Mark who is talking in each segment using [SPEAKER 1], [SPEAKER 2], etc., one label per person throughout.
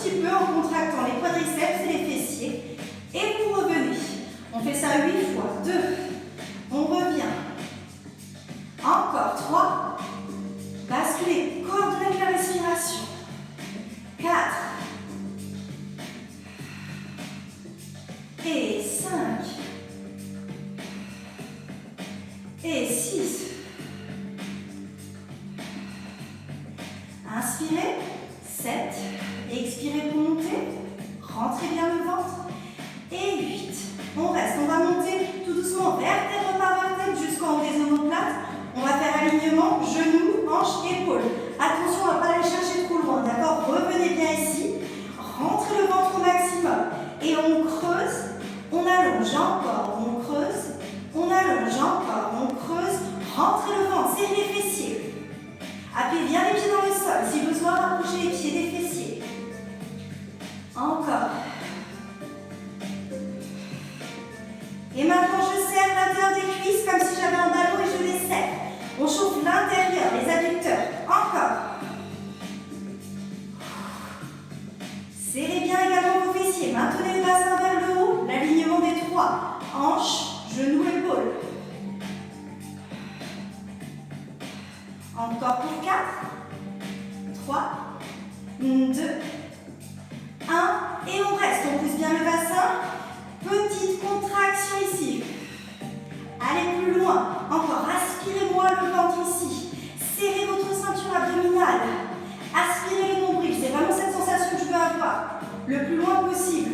[SPEAKER 1] petit peu en contractant les quadriceps et les fessiers. Et vous revenez. On fait ça 8 fois. 2. On revient. Encore 3. Basculez. Coordonnez avec la respiration. 4. Et 5. Et 6. Inspirez. 7. Expirez pour monter. Rentrez bien le ventre. Et 8. On reste. On va monter tout doucement vertèbre par vertèbre jusqu'en haut des omoplates. On va faire alignement genoux, hanches, épaules. Attention à ne pas aller chercher trop loin. D'accord? Revenez bien ici. Rentrez le ventre au maximum. Et on creuse. On allonge encore. On creuse. On allonge encore. On creuse. Rentrez le ventre. Serrez les fessiers. Appuyez bien les pieds dans le sol. Si besoin, rapprochez les pieds des fessiers. Encore. Et maintenant, je serre l'intérieur des cuisses comme si j'avais un ballon et je les serre. On chauffe l'intérieur, les adducteurs. Encore. Serrez bien également vos fessiers. Maintenez le bassin vers le haut. L'alignement des 3. Hanches, genoux, épaules. Encore pour 4. 3. 2. 1. Et on reste. On pousse bien le bassin. Petite contraction ici. Allez plus loin. Encore. Aspirez-moi le ventre ici. Serrez votre ceinture abdominale. Aspirez le nombril. C'est vraiment cette sensation que je veux avoir. Le plus loin possible.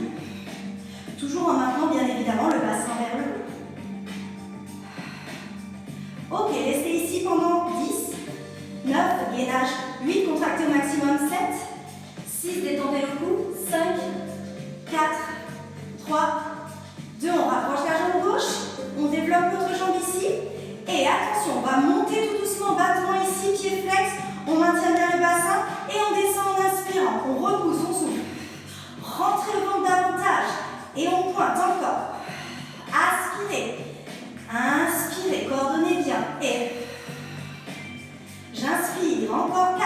[SPEAKER 1] Toujours en maintenant, bien évidemment, le bassin vers le haut. Ok, restez ici pendant 10, 9, gainage, 8, contractez au maximum, 7, 6, détendez le cou, 5, 4, 3, 2, on rapproche la jambe gauche, on développe l'autre jambe ici, et attention, on va monter tout doucement, battement ici, pied flex, on maintient bien le bassin, et on descend en inspirant, on repousse, on souffle, rentrez le ventre davantage, et on pointe encore, aspirez, inspirez, coordonnez bien, et j'inspire, encore 4,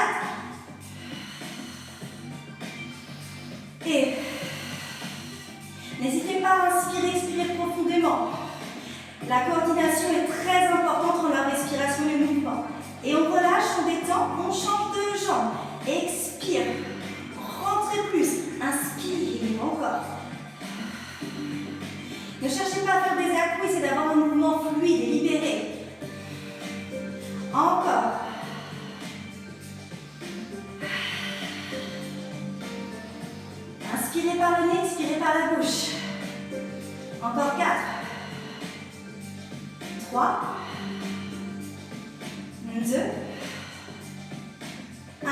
[SPEAKER 1] et n'hésitez pas à inspirer, expirer profondément. La coordination est très importante entre la respiration et le mouvement. Et on relâche, on détend, on change de jambe. Expire, rentrez plus, inspire, encore. Ne cherchez pas à faire des accouis, c'est d'avoir un mouvement fluide et libéré. Encore. Inspirez par le nez, expirez par la bouche. Encore 4. 3. 2. 1.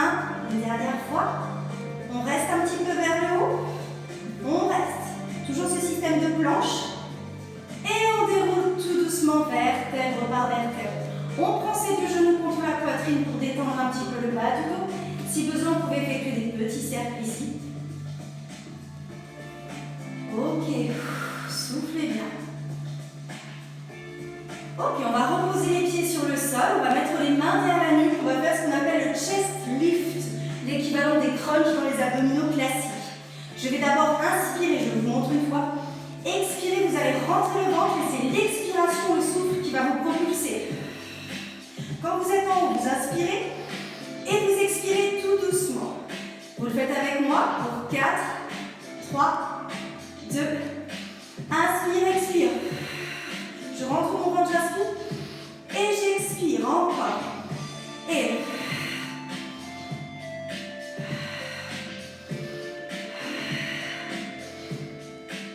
[SPEAKER 1] Une dernière fois. On reste un petit peu vers le haut. On reste. Toujours ce système de planche. Et on déroule tout doucement vertèbre par vertèbre. On prend ses 2 genoux contre la poitrine pour détendre un petit peu le bas du dos. Si besoin, vous pouvez effectuer des petits cercles ici. Ok, soufflez bien. Ok, on va reposer les pieds sur le sol. On va mettre les mains derrière la nuque. On va faire ce qu'on appelle le chest lift, l'équivalent des crunchs dans les abdominaux classiques. Je vais d'abord inspirer, je vous montre une fois. Expirez, vous allez rentrer le ventre et c'est l'expiration, le souffle qui va vous propulser. Quand vous êtes en haut, vous inspirez et vous expirez tout doucement. Vous le faites avec moi pour 4, 3, 2, inspire, expire. Je rentre mon ventre, j'inspire et j'expire encore. Et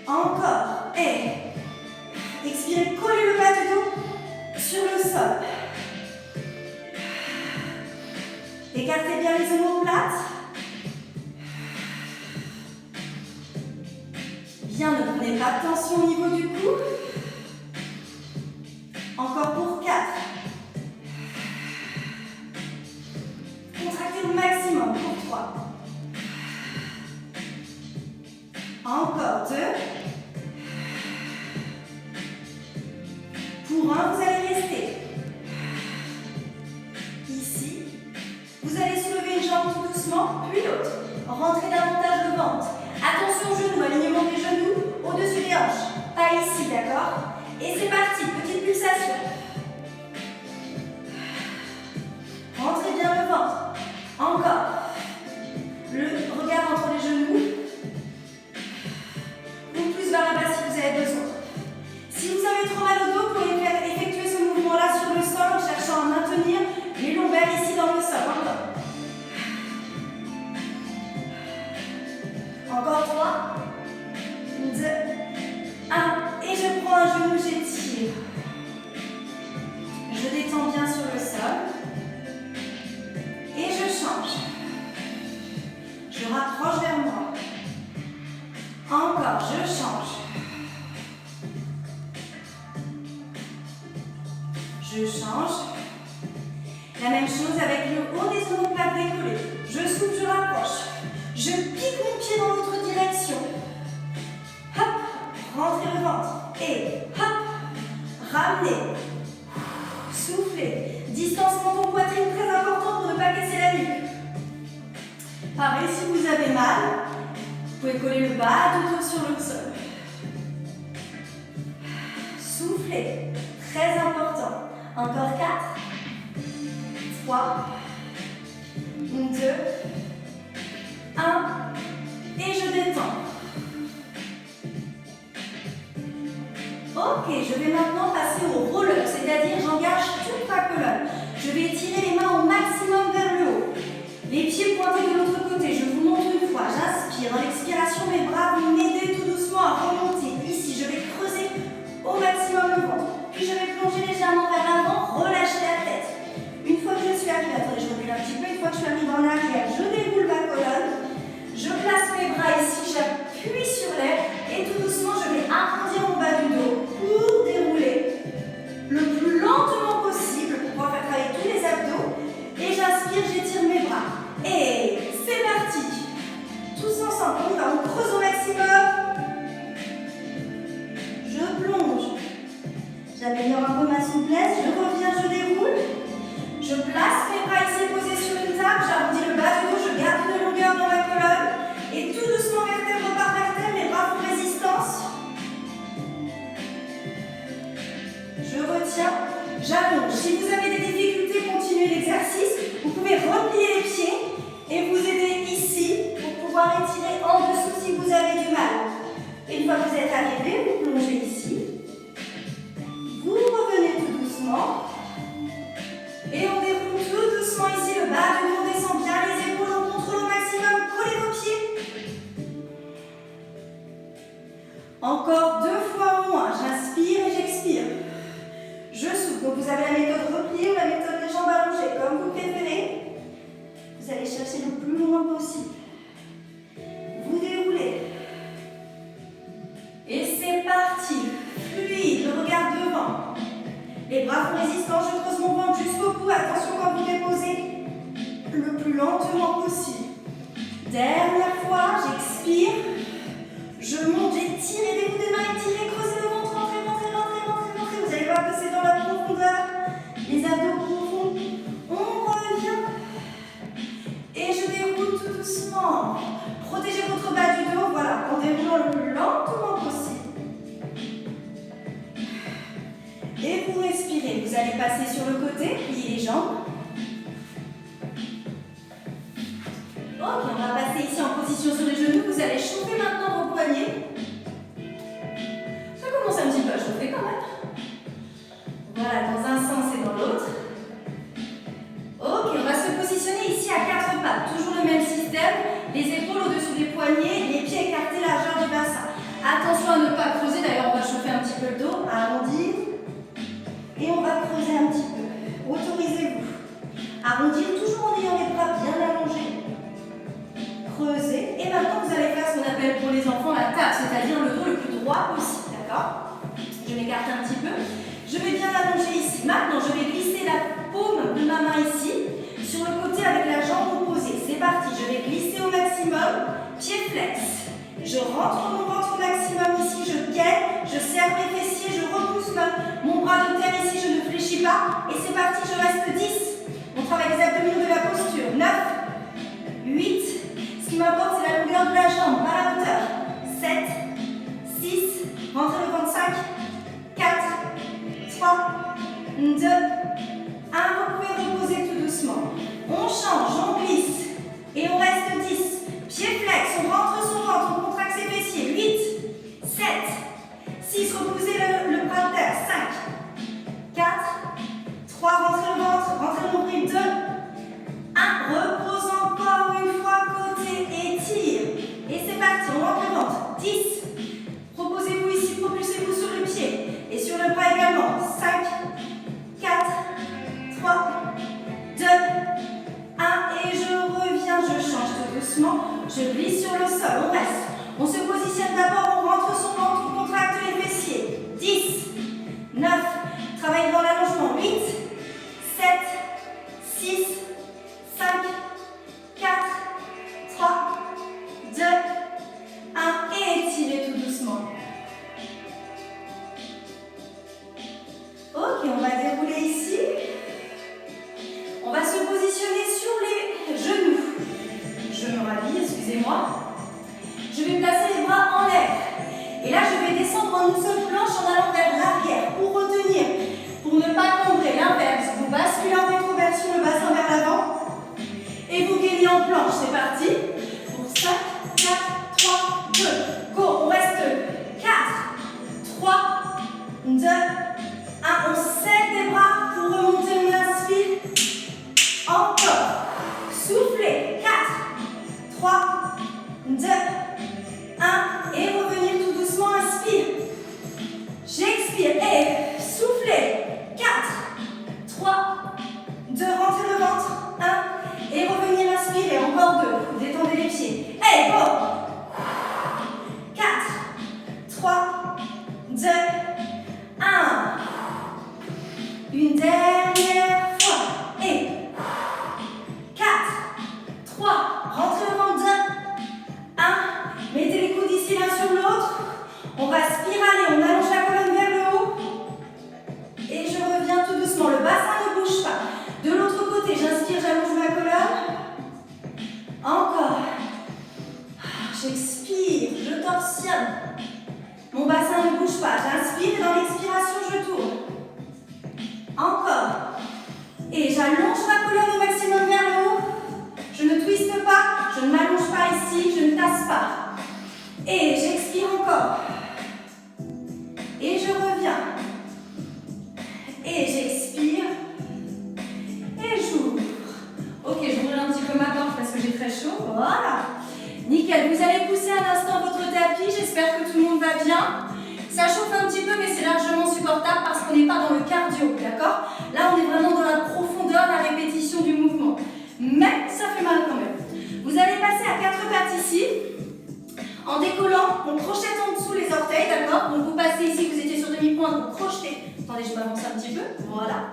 [SPEAKER 1] encore. Et expirez, collez le bas du dos sur le sol. Écartez bien les omoplates. Bien, ne prenez pas de tension au niveau du cou. Encore pour 4. Contractez le maximum pour 3. Encore 2. Pour 1, vous allez rester. Ici. Vous allez soulever une jambe tout doucement, puis l'autre. Rentrez davantage le ventre. Attention aux genoux, alignement des genoux au-dessus des hanches. Pas ici, d'accord? Et c'est parti, petite pulsation. Rentrez bien le ventre. Encore. Le regard entre les genoux. Ou plus vers la base si vous avez besoin. Si vous avez trop mal au dos, vous pouvez effectuer ce mouvement-là sur le sol en cherchant à maintenir les lombaires ici dans le sol. Encore 3, 2, 1. Et je prends un genou, j'étire. Je détends bien sur le sol. Et je change. Je rapproche vers moi. Encore, je change. Je change. La même chose avec le haut des omoplates décollés. Je souffle, je rapproche. Je pique mon pied dans l'autre direction. Hop, rentrez le ventre. Et hop, ramenez. Soufflez. Distancement de poitrine très important pour ne pas casser la nuque. Pareil, si vous avez mal, vous pouvez coller le bas du dos sur le sol. Soufflez. Très important. Encore 4, 3, 2, 1. Et je détends. Ok, je vais maintenant passer au roller, c'est-à-dire j'engage toute ma colonne. Je vais étirer les mains au maximum vers le haut. Les pieds pointés de l'autre côté. Je vous montre une fois. J'inspire. En expiration, mes bras vont m'aider tout doucement à remonter. Ici, je vais creuser au maximum le ventre. Puis je vais plonger légèrement vers l'avant, relâcher la tête. Une fois que je suis arrivée, attendez, je recule un petit peu. Une fois que je suis arrivée en arrière, je déroule ma colonne. Je place mes bras ici, j'appuie sur l'air et tout doucement, je vais arrondir mon bas du dos pour dérouler le plus lentement possible pour pouvoir faire travailler tous les abdos. Et j'inspire, j'étire mes bras. Et c'est parti. Tous ensemble, on y va, on creuse au maximum. Je plonge. J'améliore un peu ma souplesse, je reviens, je déroule. Je place mes bras ici posés sur une table, j'arrondis le bas du dos, je garde une longueur dans ma colonne. Et tout doucement, vertèbre par vertèbre, mes bras font résistance. Je retiens, j'allonge. Si vous avez des difficultés, continuez l'exercice. Vous pouvez replier les pieds et vous aider ici pour pouvoir étirer en dessous si vous avez du mal. Et une fois que vous êtes arrivé, vous plongez ici. Vous revenez tout doucement. Et on déroule tout doucement ici le bas du dos, on descend bien les épaules, on contrôle au maximum, collez vos pieds. Encore 2 fois au moins, j'inspire et j'expire. Je souffle, donc vous avez la méthode repliée ou la méthode des jambes allongées, comme vous préférez. Vous allez chercher le plus loin possible. Vous déroulez. Et c'est parti. Fluide, le regard devant. Les bras font résistance, je creuse mon ventre jusqu'au bout. Attention quand vous déposez le plus lentement possible. Dernière fois, j'expire. Je monte, j'étire, aidez-vous des mains, étirez, creusez le ventre, rentrez, rentrez, rentrez, rentrez, rentrez. Vous allez voir que c'est dans la profondeur. Les abdos profonds. On revient. Et je déroule tout doucement. Protégez votre bas du dos, voilà, en déroulant le plus lentement possible. Et vous respirez. Vous allez passer sur le côté, plier les jambes. Ok, on va passer ici en position sur les genoux. Vous allez chauffer maintenant vos poignets. Ça commence un petit peu à chauffer quand même. Voilà, dans un sens et dans l'autre. Ok, on va se positionner ici à 4 pattes. Toujours le même système. Les épaules au-dessus des poignets, les pieds écartés, largeur du bassin. Attention à ne pas creuser. D'ailleurs, on va chauffer un petit peu le dos. Arrondir. Et on va creuser un petit peu. Autorisez-vous. Arrondir toujours en ayant les bras bien allongés. Creuser. Et maintenant, vous allez faire ce qu'on appelle pour les enfants la table, c'est-à-dire le dos le plus droit possible. D'accord? Je m'écarte un petit peu. Je vais bien allonger ici. Maintenant, je vais glisser la paume de ma main ici sur le côté avec la jambe opposée. C'est parti. Je vais glisser au maximum. Pied flex. Je rentre mon ventre au maximum ici. Je gaine. Je serre mes fessiers. Je repousse mon bras de terre ici. Je ne fléchis pas. Et c'est parti. Je reste 10. On travaille les abdominaux de la posture. 9, 8. Ce qui m'importe, doucement. Je glisse sur le sol, on reste. On se positionne d'abord, on rentre son ventre, on contracte les fessiers. 10, 9, travaille dans l'allongement. 8, 7, 6, 5, 4, 3, 2, 1. Et étirez tout doucement. Ok, on va dérouler ici. On va se positionner sur les genoux. Je me rhabille, excusez-moi. Je vais placer les bras en l'air. Et là, je vais descendre en une seule planche en allant vers l'arrière pour retenir, pour ne pas tomber. L'inverse, vous basculez en rétroversion, le bassin vers l'avant. Et vous gainez en planche. C'est parti. Pour 5, 4, 3, 2. Go. On reste 4, 3, 2, 1. On serre les bras pour remonter. On inspire. Encore. Soufflez. 4, 3, 2, 1. Et revenir tout doucement. Inspire. J'expire. Et soufflez. 4, 3, 2. Rentrez le ventre. 1. Et revenir. Inspirez. Encore 2. Détendez les pieds. Et go. 4, 3, 2, 1. Une dernière fois. Et 4, 3. Rentrez le ventre. 1. Mettez les coudes ici l'un sur l'autre. On va spiraler. On allonge la colonne vers le haut. Et je reviens tout doucement. Le bassin ne bouge pas. De l'autre côté, j'inspire, j'allonge ma colonne. Encore. J'expire, je torsionne. Mon bassin ne bouge pas. J'inspire et dans l'expiration, je tourne. Encore. Et j'allonge ma colonne au maximum vers le haut. Je ne twiste pas, je ne m'allonge pas ici, je ne tasse pas. Et j'expire encore. Et je reviens. Et j'expire. Et j'ouvre. Ok, je roule un petit peu ma gorge parce que j'ai très chaud. Voilà. Nickel. Vous allez pousser un instant votre tapis. J'espère que tout le monde va bien. Ça chauffe un petit peu, mais c'est largement supportable parce qu'on n'est pas dans le cardio, d'accord? Là, on est vraiment dans la profondeur, la répétition du mouvement. Mais ça fait mal quand même. Vous allez passer à 4 pattes ici. En décollant, on crochette en dessous les orteils, d'accord? Donc vous passez ici, vous étiez sur demi-pointe, vous crochetez. Attendez, je m'avance un petit peu. Voilà.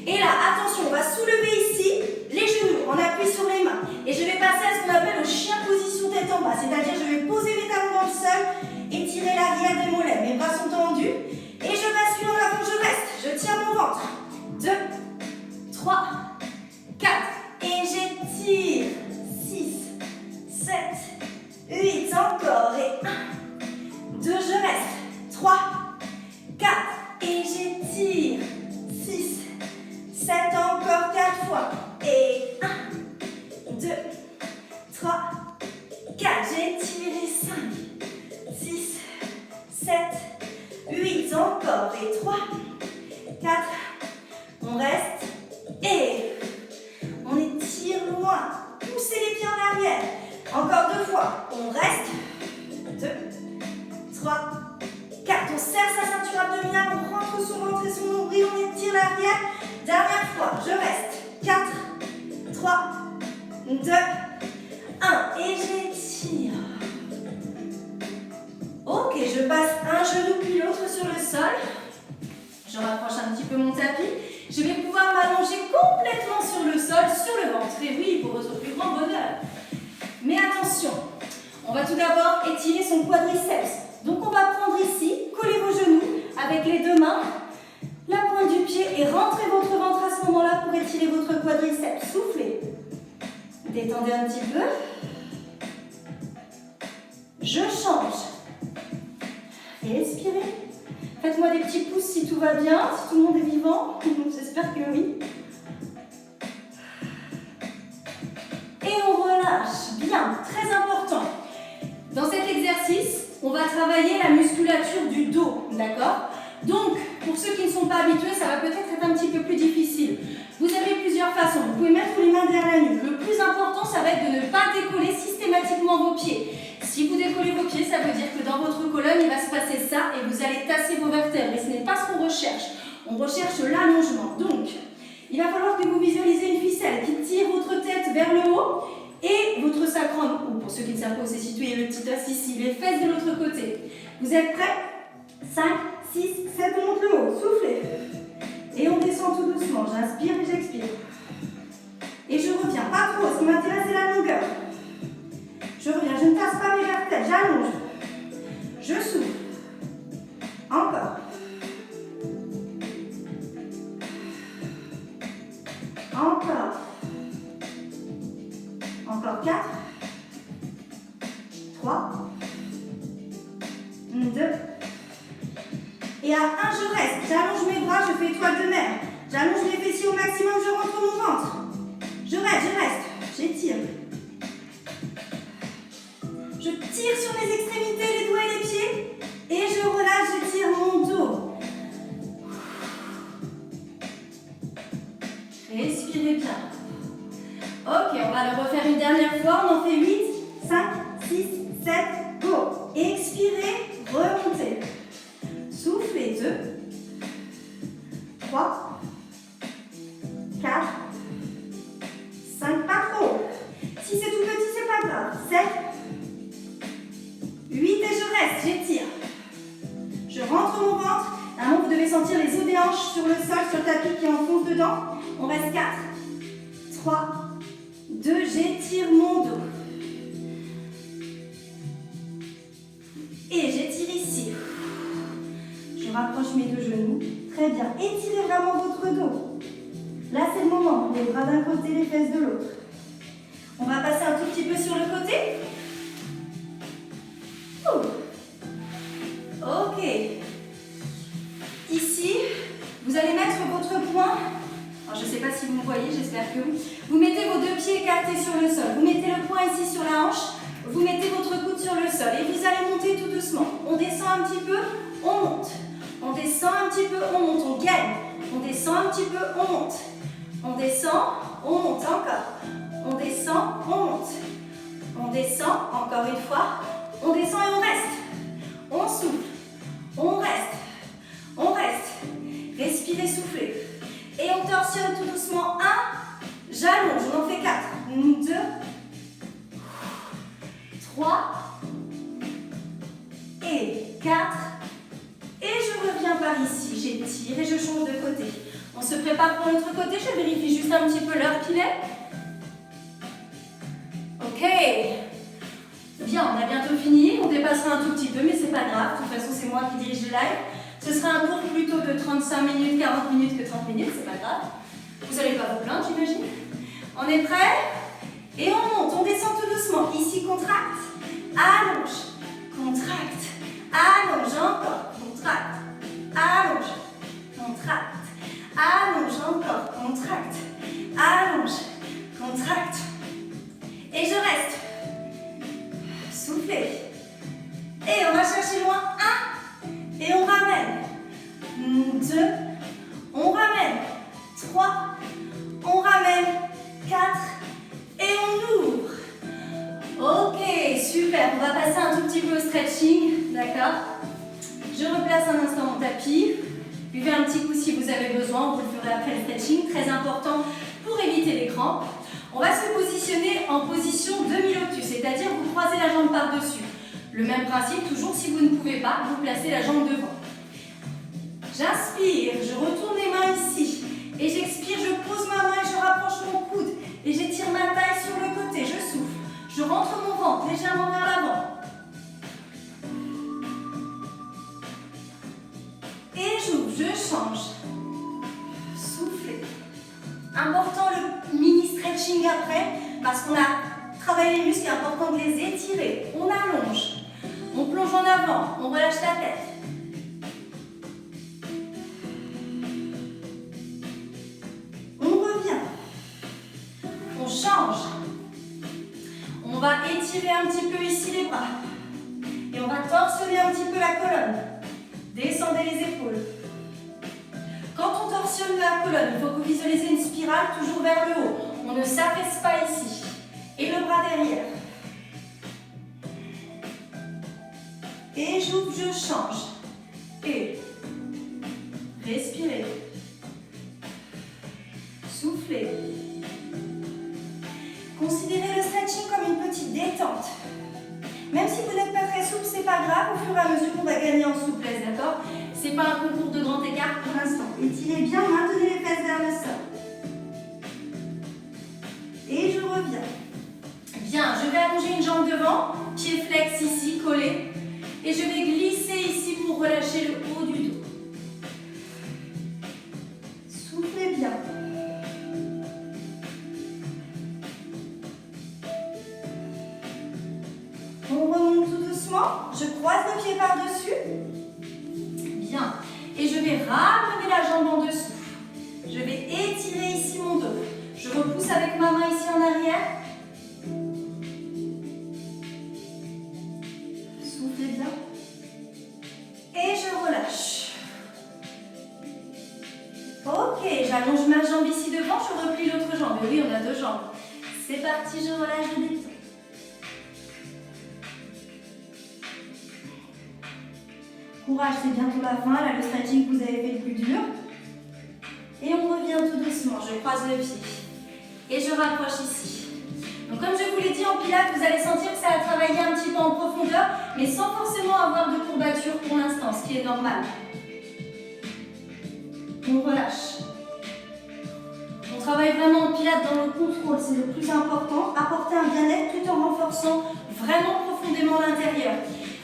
[SPEAKER 1] Et là, attention, on va soulever ici les genoux. On appuie sur les mains. Et je vais passer à ce qu'on appelle le chien position tête en bas. C'est-à-dire, je vais poser mes talons dans le sol, étirer l'arrière des mollets. Mes bras sont tendus. Et je bascule en avant, je reste. Je tiens mon ventre. 2, 3, 4. Et j'étire. 6, 7, 8. Encore. Et 1, 2, je reste. 3, 4. Et j'étire. 6, 7. Encore 4 fois. Et 1, 2, 3, 4. J'étire. 5, 6, 7, 8. Encore. Et 3, 4. On reste. Et on étire loin. Poussez les pieds en arrière. Encore 2 fois. On reste. 2, 3, 4. On serre sa ceinture abdominale. On rentre son ventre et son nombril. On étire l'arrière. Dernière fois. Je reste. 4, 3, 2, 1. Et j'étire. Ok, je passe un genou puis l'autre sur le sol. Je rapproche un petit peu mon tapis. Je vais pouvoir m'allonger complètement sur le sol, sur le ventre. Et oui, pour votre plus grand bonheur. Mais attention, on va tout d'abord étirer son quadriceps. Donc on va prendre ici, coller vos genoux avec les 2 mains, la pointe du pied et rentrez votre ventre à ce moment-là pour étirer votre quadriceps. Soufflez. Détendez un petit peu. Je change. Respirez. Faites-moi des petits pouces si tout va bien, si tout le monde est vivant. J'espère que oui. Et on relâche. Bien, très important. Dans cet exercice, on va travailler la musculature du dos, d'accord? Donc, pour ceux qui ne sont pas habitués, ça va peut-être être un petit peu plus difficile. Vous avez plusieurs façons. Vous pouvez mettre les mains derrière la nuque. Le plus important, ça va être de ne pas décoller systématiquement vos pieds. Si vous décollez vos pieds, ça veut dire que dans votre colonne, il va se passer ça et vous allez tasser vos vertèbres. Et ce n'est pas ce qu'on recherche. On recherche l'allongement. Donc, il va falloir que vous visualisez une ficelle qui tire votre tête vers le haut et votre sacrum Pour ceux qui ne savent pas où c'est situé, il y a le petit os ici, les fesses de l'autre côté. Vous êtes prêts? 5, 6, 7, on monte le haut, soufflez. Et on descend tout doucement, j'inspire et j'expire. Et je reviens, pas trop, ce qui m'intéresse c'est la longueur. Je reviens, je ne tasse pas mes vertèbres, j'allonge. Je souffle. Encore. Encore. Encore 4. 3. 2. Et à 1, je reste. J'allonge mes bras, je fais étoile de mer. J'allonge mes fessiers au maximum, je rentre mon ventre. Je reste. J'étire. Je tire sur mes extrémités, les doigts et les pieds. Et je relâche, j'étire mon dos. Respirez bien. Ok, on va le refaire une dernière fois. On en fait 8, 5, 6, 7, go. Expirez, remontez. Soufflez, 2, 3, 4, 5, pas trop. Si c'est tout petit, c'est pas grave. 7, 8 et je reste, j'étire. Je rentre mon ventre. À un moment, vous devez sentir les os des hanches sur le sol, sur le tapis qui enfonce dedans. On reste 4, 3, 2, j'étire mon dos. Et j'étire ici. Je rapproche mes deux genoux. Très bien. Étirez vraiment votre dos. Là, c'est le moment. Les bras d'un côté, les fesses de l'autre. On va passer un tout petit peu sur le côté. Ok. Ici, vous allez mettre votre poing. Alors, je ne sais pas si vous me voyez, j'espère que oui. Vous mettez vos deux pieds écartés sur le sol. Vous mettez le poing ici sur la hanche. Vous mettez votre coude sur le sol. Et vous allez monter tout doucement. On descend un petit peu, on monte. On descend un petit peu, on monte. On gagne. On descend un petit peu, on monte. On descend, on monte encore. On descend, on monte. On descend, encore une fois. On descend et on reste. On souffle. On reste. On reste. Respirez, soufflez. Et on torsionne tout doucement. 1. J'allonge. On en fait 4. 2. 3. Et 4. Et je reviens par ici. J'étire et je change de côté. On se prépare pour l'autre côté. Je vérifie juste un petit peu l'heure qu'il est. Ok. Bien, on a bientôt fini. On dépassera un tout petit peu, mais c'est pas grave. De toute façon, c'est moi qui dirige le live. Ce sera un cours plutôt de 35 minutes, 40 minutes que 30 minutes. C'est pas grave. Vous n'allez pas vous plaindre, j'imagine. On est prêt? Et on monte. On descend tout doucement. Ici, contracte. Allonge. Contracte. Allonge. Encore. Contracte. Allonge. Contracte. Allonge. Encore. Contracte. Allonge. Contracte. Et je reste. Soufflez. Et on va chercher loin. 1. Et on ramène. 2. On ramène. 3. On ramène. 4. Et on ouvre. Ok, super. On va passer un tout petit peu au stretching. D'accord? Je replace un instant mon tapis. Buvez un petit coup si vous avez besoin. Vous le ferez après le stretching. Très important pour éviter les crampes. On va se positionner en position demi-lotus, c'est-à-dire vous croisez la jambe par-dessus. Le même principe, toujours si vous ne pouvez pas, vous placez la jambe devant. J'inspire, je retourne les mains ici. Et j'expire, je pose ma main et je rapproche mon coude. Et j'étire ma taille sur le côté, je souffle. Je rentre mon ventre légèrement vers l'avant. Et j'ouvre, je change. Soufflez. Important le mini stretching après, parce qu'on a travaillé les muscles, c'est important de les étirer. On allonge, on plonge en avant, on relâche la tête. On revient, on change. On va étirer un petit peu ici les bras. Et on va torsionner un petit peu la colonne. Descendez les épaules. Quand on torsionne la colonne, il faut que vous visualisez une spirale toujours vers le haut. On ne s'affaisse pas ici. Et le bras derrière. Et j'ouvre, je change. Et respirez. Soufflez. Considérez le stretching comme une petite détente. détente. Même si vous n'êtes pas très souple, c'est pas grave, au fur et à mesure on va gagner en souplesse, d'accord? C'est pas un concours de grand écart pour l'instant. Étirez bien, maintenez les fesses vers le sol. Et je reviens. Bien, je vais allonger une jambe devant, pied flex ici, collé. Et je vais glisser ici pour relâcher le haut du dos. Soufflez bien. On remonte tout doucement. Je croise le pied par-dessus. Bien. Et je vais ramener la jambe en dessous. Je vais étirer ici mon dos. Je repousse avec ma main ici en arrière. Soufflez bien. Et je relâche. Ok, j'allonge ma jambe ici devant, je replie l'autre jambe. Et oui, on a deux jambes. C'est parti, je relâche, je détends. Courage, c'est bientôt la fin. Là, le stretching que vous avez fait le plus dur. Et on revient tout doucement. Je croise le pied. Et je rapproche ici. Donc, comme je vous l'ai dit en pilates, vous allez sentir que ça a travaillé un petit peu en profondeur, mais sans forcément avoir de courbature pour l'instant, ce qui est normal. On relâche. On travaille vraiment en pilates dans le contrôle, c'est le plus important. Apporter un bien-être tout en renforçant vraiment profondément l'intérieur.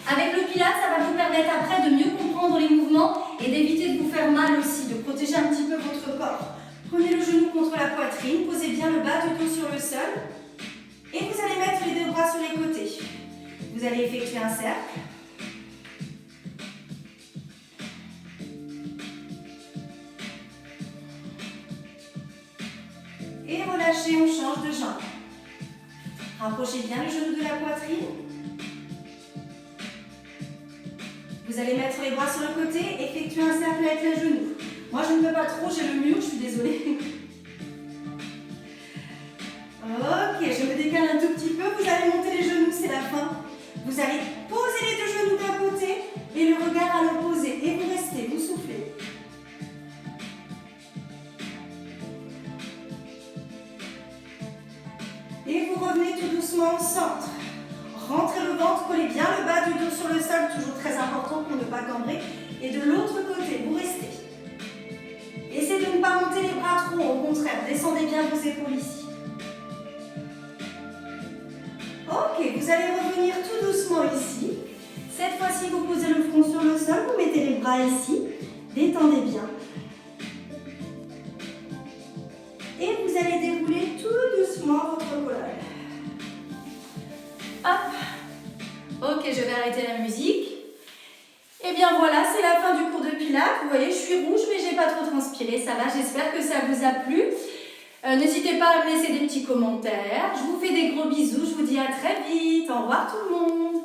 [SPEAKER 1] Avec le pilates, ça va vous permettre après de mieux comprendre les mouvements et d'éviter de vous faire mal aussi, de protéger un petit peu votre corps. Prenez le genou contre la poitrine, posez bien le bas du dos sur le sol et vous allez mettre les deux bras sur les côtés. Vous allez effectuer un cercle. Et relâchez, on change de jambe. Rapprochez bien le genou de la poitrine. Vous allez mettre les bras sur le côté, effectuer un cercle avec les genoux. Moi, je ne peux pas trop, j'ai le mur, je suis désolée. Ok, je me décale un tout petit peu. Vous allez monter les genoux, c'est la fin. Vous allez poser les deux genoux d'un côté et le regard à l'opposé. Et vous restez, vous soufflez. Et vous revenez tout doucement au centre. Rentrez le ventre, collez bien le bas du dos sur le sol, toujours très important pour ne pas cambrer. Et de l'autre côté, vous restez. Essayez de ne pas monter les bras trop, au contraire, descendez bien vos épaules ici. Ok, vous allez revenir tout doucement ici. Cette fois-ci, vous posez le front sur le sol, vous mettez les bras ici, détendez bien. Et vous allez dérouler tout doucement votre collage. Hop. Ok, je vais arrêter la musique. Et bien voilà, c'est la fin du cours de pilates. Vous voyez, je suis rouge, mais j'ai pas trop transpiré. Ça va, j'espère que ça vous a plu. N'hésitez pas à me laisser des petits commentaires. Je vous fais des gros bisous. Je vous dis à très vite. Au revoir tout le monde.